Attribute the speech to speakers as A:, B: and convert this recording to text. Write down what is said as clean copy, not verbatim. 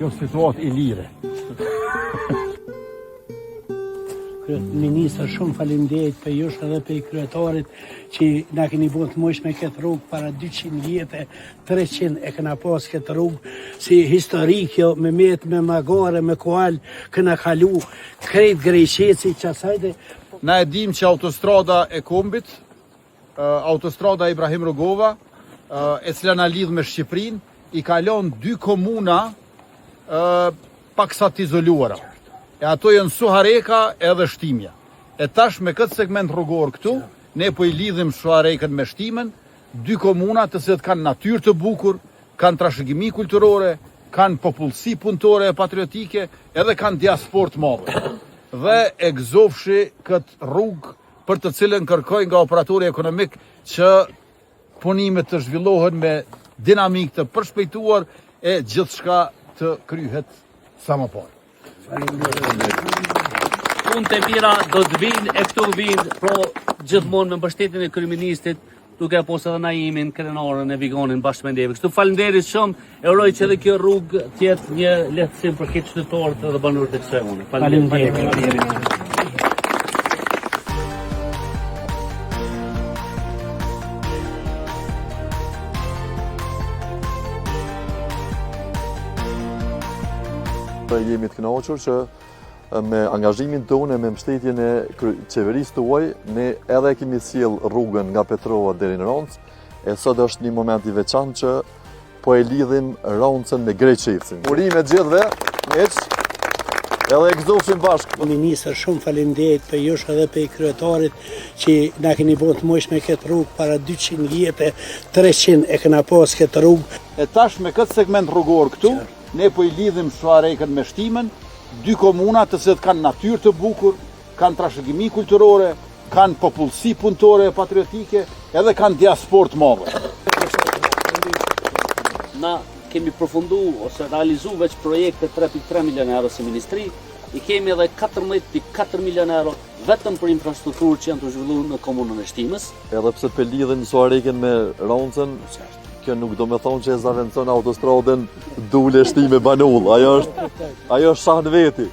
A: Kjo situatë i lire.
B: Ministër, shumë faleminderit për jush edhe për i kryetarit që na keni bërë të mëshme këtë rrugë para 200 vjetë, 300 e këna pas këtë rrugë, si historikjo me metë, me magare, me koal, këna kalu krejt Greqeci që asajde.
A: Na e dim që autostrada e Kombit, autostrada Ibrahim Rugova, e cila na lidh me Shqipërinë, i kalon 2 komuna paksa të izoluara. E ato janë Suhareka edhe Shtimja. E tash me këtë segment rrugor këtu, ne po i lidhim Suharekën me Shtimen, 2 komuna të cilat kanë natyrë të bukur, kanë trashëgimi kulturore, kanë popullsi punëtore e patriotike, edhe kanë diasporë të madhe. Dhe e gëzofshi këtë rrugë për të cilën kërkoj nga operatori ekonomik që punimet të zhvillohen me dinamik të përshpejtuar e gjithçka të kryhet sa më parë.
C: Punët e mira do të vinë e këtu vinë, pro gjithmonë me mbështetjen e kryeministit, duke posë edhe na imin krenorën e Vigonin bashkë me Ndevë. Kështu faleminderit shumë, e uroj që edhe kjo rrugë të jetë një lehtësim për këtë qytetarët edhe banorët e kësaj zone. Faleminderit.
D: Jemi të kënaqur që me angazhimin tonë e me mbështetjen e qeverisë tuaj, ne edhe kemi sjell rrugën nga Petrova deri në Roncë, e sot është një moment i veçantë që po e lidhim Roncën me Greqecin. Urime gjithëve, miq, edhe e gëzofshim bashkë.
B: Ministër, shumë faleminderit për jush edhe për i kryetarit që na keni bërë të mëshme këtë rrugë para 200 vjetë, 300 e këna pas këtë rrugë.
A: E tash me këtë segment rrugor këtu, ne po i lidhim Suharekën me Shtimen, 2 komuna të cilat kanë natyrë të bukur, kanë trashëgimi kulturore, kanë popullsi punëtore e patriotike, edhe kanë diasporë të madhe.
C: Na kemi përfundu ose realizu veç projekte 3.3 milion euro si ministri, i kemi edhe 14.4 milion euro vetëm për infrastrukturë që janë të zhvilluar në komunën e Shtimës.
D: Edhe pse pe lidhin Suharekën me Roncën, kjo nuk do me thonë që e zaventon autostradën Dule Shtime Banull, ajo është shanë veti.